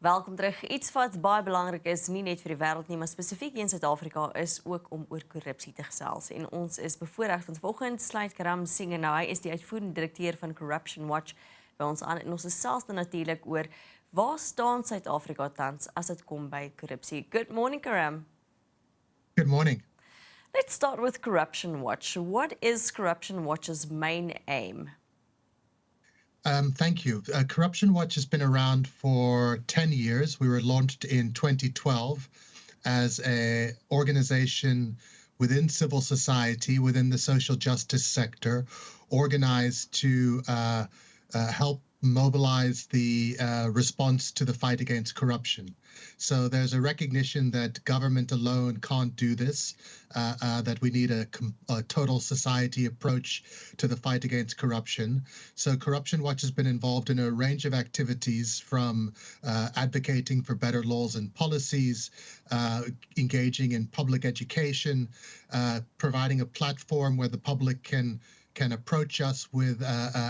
Welkom terug. Iets wat baie belangrik is, nie net vir die wêreld nie, maar spesifiek in Suid-Afrika, is ook om oor korrupsie te gesels. En ons is bevoorreg want vanoggend sluit Karam Singh nou. Hy is die uitvoerende direkteur van Corruption Watch by ons aan. En ons is selfs dan natuurlik oor waar staan Suid-Afrika tans as dit kom by korrupsie. Good morning, Karam. Good morning. Let's start with Corruption Watch. What is Corruption Watch's main aim? Thank you. Corruption Watch has been around for 10 years. We were launched in 2012 as an organization within civil society, within the social justice sector, organized to help mobilize the response to the fight against corruption. So there's a recognition that government alone can't do this, that we need a total society approach to the fight against corruption. So Corruption Watch has been involved in a range of activities, from advocating for better laws and policies, engaging in public education, providing a platform where the public can approach us with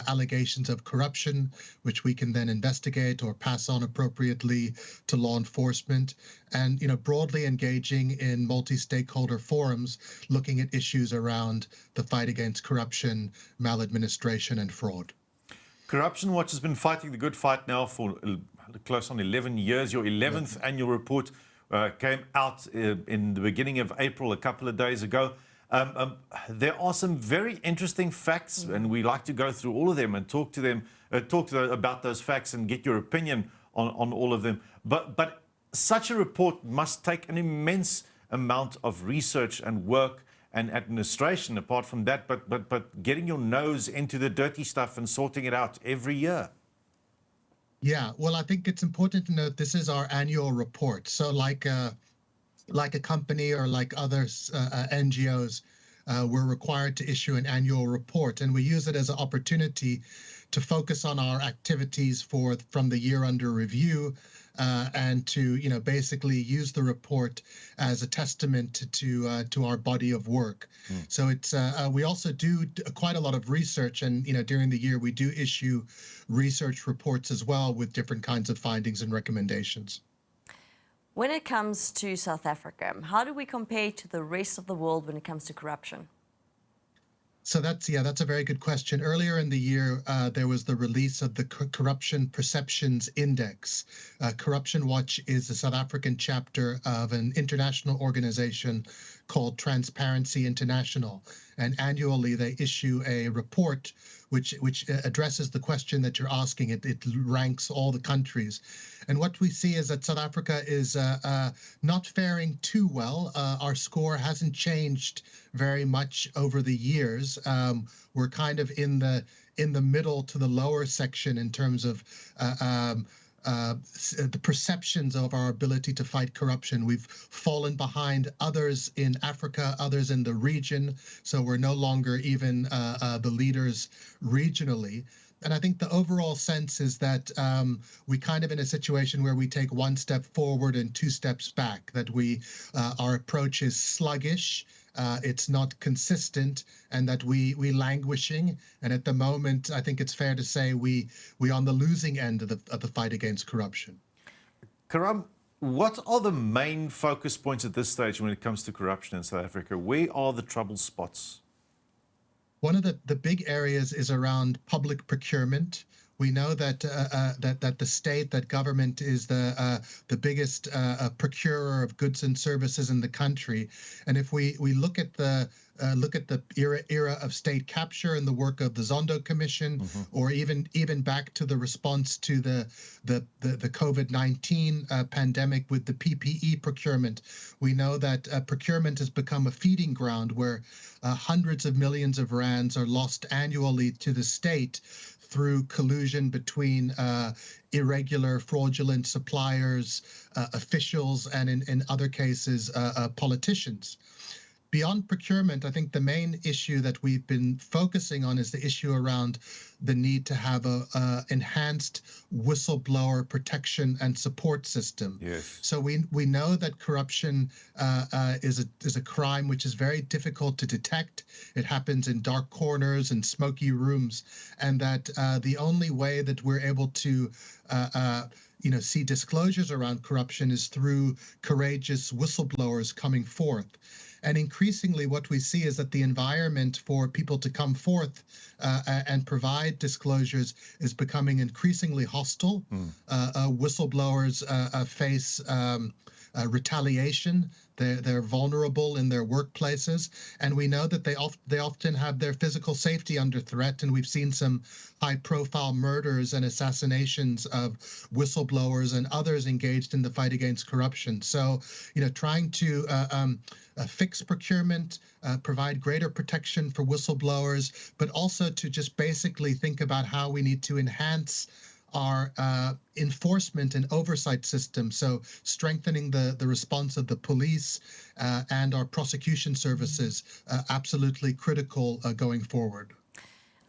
allegations of corruption, which we can then investigate or pass on appropriately to law enforcement, and broadly engaging in multi-stakeholder forums, looking at issues around the fight against corruption, maladministration, and fraud. Corruption Watch has been fighting the good fight now for close on 11 years. Your 11th annual report came out in the beginning of April, a couple of days ago. There are some very interesting facts, and we like to go through all of them and talk about those facts and get your opinion on all of them. But such a report must take an immense amount of research and work and administration. Apart from that, but getting your nose into the dirty stuff and sorting it out every year. Yeah, well, I think it's important to note this is our annual report. So like a company or like other NGOs, we're required to issue an annual report, and we use it as an opportunity to focus on our activities from the year under review, and to basically use the report as a testament to our body of work. So it's we also do quite a lot of research, and during the year we do issue research reports as well with different kinds of findings and recommendations. When it comes to South Africa, how do we compare to the rest of the world when it comes to corruption? So that's a very good question. Earlier in the year, there was the release of the Corruption Perceptions Index. Corruption Watch is a South African chapter of an international organization called Transparency International. And annually, they issue a report which addresses the question that you're asking. It ranks all the countries. And what we see is that South Africa is not faring too well. Our score hasn't changed very much over the years. We're kind of in the middle to the lower section in terms of the perceptions of our ability to fight corruption. We've fallen behind others in Africa, others in the region, so we're no longer even the leaders regionally. And I think the overall sense is that we kind of in a situation where we take one step forward and two steps back, that our approach is sluggish, it's not consistent, and that we languishing. And at the moment, I think it's fair to say we on the losing end of the fight against corruption. Karam, what are the main focus points at this stage when it comes to corruption in South Africa? Where are the trouble spots? One of the big areas is around public procurement. We know that that the state, that government is the biggest procurer of goods and services in the country. And if we look at the era of state capture and the work of the Zondo Commission, or even back to the response to the COVID-19 pandemic with the PPE procurement, we know that procurement has become a feeding ground where hundreds of millions of rands are lost annually to the state through collusion between irregular, fraudulent suppliers, officials, and in other cases, politicians. beyond procurement, I think the main issue that we've been focusing on is the issue around the need to have a enhanced whistleblower protection and support system. Yes. So we know that corruption is a crime which is very difficult to detect. It happens in dark corners and smoky rooms, and that the only way that we're able to see disclosures around corruption is through courageous whistleblowers coming forth. And increasingly, what we see is that the environment for people to come forth and provide disclosures is becoming increasingly hostile. Whistleblowers face retaliation. They're vulnerable in their workplaces, and we know that they often have their physical safety under threat. And we've seen some high-profile murders and assassinations of whistleblowers and others engaged in the fight against corruption. So, trying to fix procurement, provide greater protection for whistleblowers, but also to just basically think about how we need to enhance our enforcement and oversight system. So strengthening the response of the police and our prosecution services, absolutely critical going forward.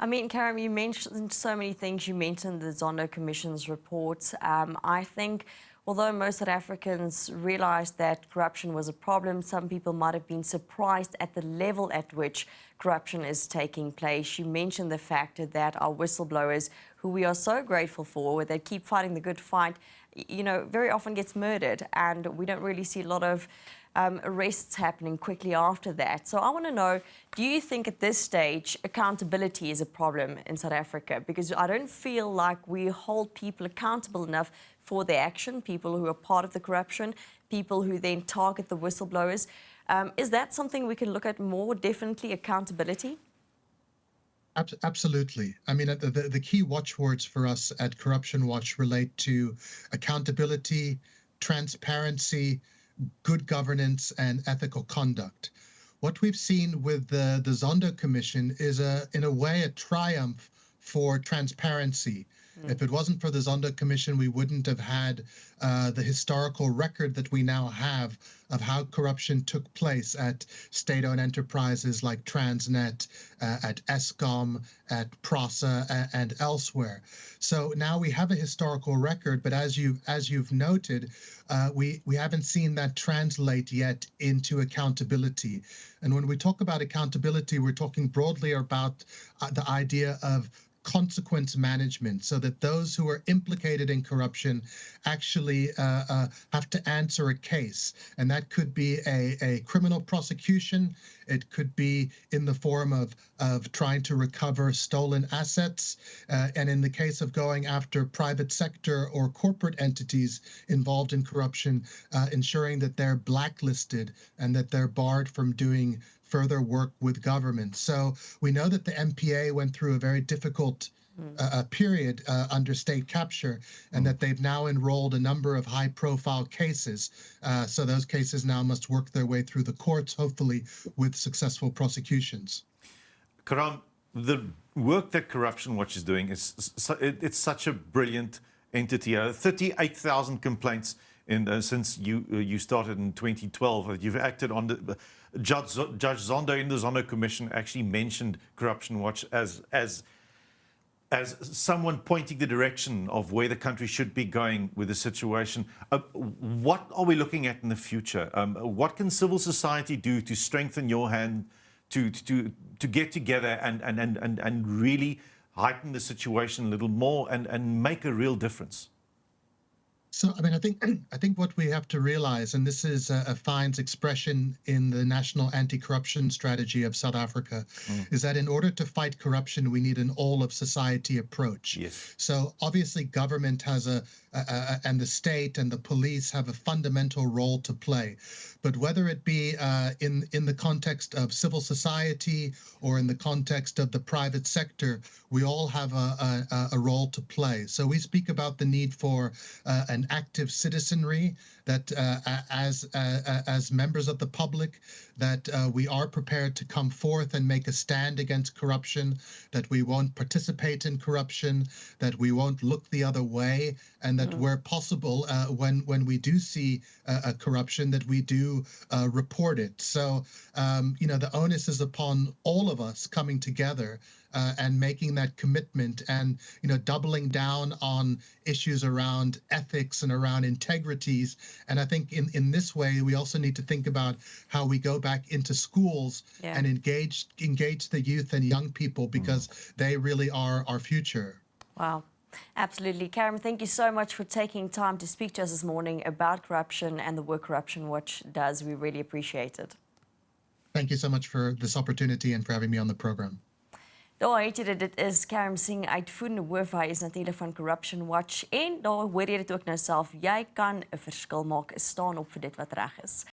I mean, Karam, you mentioned so many things. You mentioned the Zondo Commission's report. I think although most South Africans realized that corruption was a problem, some people might have been surprised at the level at which corruption is taking place. You mentioned the fact that our whistleblowers, who we are so grateful for, that keep fighting the good fight, very often gets murdered, and we don't really see a lot of arrests happening quickly after that. So I want to know, do you think at this stage accountability is a problem in South Africa? Because I don't feel like we hold people accountable enough for their action, people who are part of the corruption, people who then target the whistleblowers. Is that something we can look at more, definitely, accountability? Absolutely. I mean, the key watchwords for us at Corruption Watch relate to accountability, transparency, good governance, and ethical conduct. What we've seen with the Zondo Commission is, in a way, a triumph for transparency. If it wasn't for the Zondo Commission, we wouldn't have had the historical record that we now have of how corruption took place at state-owned enterprises like Transnet, at Eskom, at PRASA, and elsewhere. So now we have a historical record, but as you've noted, we haven't seen that translate yet into accountability. And when we talk about accountability, we're talking broadly about the idea of consequence management, so that those who are implicated in corruption actually have to answer a case. And that could be a criminal prosecution. It could be in the form of trying to recover stolen assets. And in the case of going after private sector or corporate entities involved in corruption, ensuring that they're blacklisted and that they're barred from doing further work with government. So we know that the MPA went through a very difficult period under state capture, and that they've now enrolled a number of high-profile cases. So those cases now must work their way through the courts, hopefully with successful prosecutions. Karam, the work that Corruption Watch is doing it's such a brilliant entity. 38,000 complaints since you started in 2012. You've acted on the Judge Zondo in the Zondo Commission actually mentioned Corruption Watch as someone pointing the direction of where the country should be going with the situation. What are we looking at in the future? What can civil society do to strengthen your hand to get together and really heighten the situation a little more and make a real difference? So, I mean, I think what we have to realize, and this is a Fine's expression in the National Anti-Corruption Strategy of South Africa, is that in order to fight corruption, we need an all-of-society approach. Yes. So, obviously, government has and the state and the police have a fundamental role to play. But whether it be in the context of civil society or in the context of the private sector, we all have a role to play. So we speak about the need for an active citizenry, that as members of the public, that we are prepared to come forth and make a stand against corruption, that we won't participate in corruption, that we won't look the other way, and that where possible, when we do see a corruption, that we do report it. So, the onus is upon all of us coming together and making that commitment, and doubling down on issues around ethics and around integrities. And I think in this way, we also need to think about how we go back into schools and engage the youth and young people, because they really are our future. Wow. Absolutely. Karam, thank you so much for taking time to speak to us this morning about corruption and the work Corruption Watch does. We really appreciate it. Thank you so much for this opportunity and for having me on the program. Daar het jy dit is Karam Singh, uitvoerende hoof, hy is natuurlik van Corruption Watch en daar hoor jy dit ook nou self, jy kan 'n verskil maak, staan op vir dit wat reg is.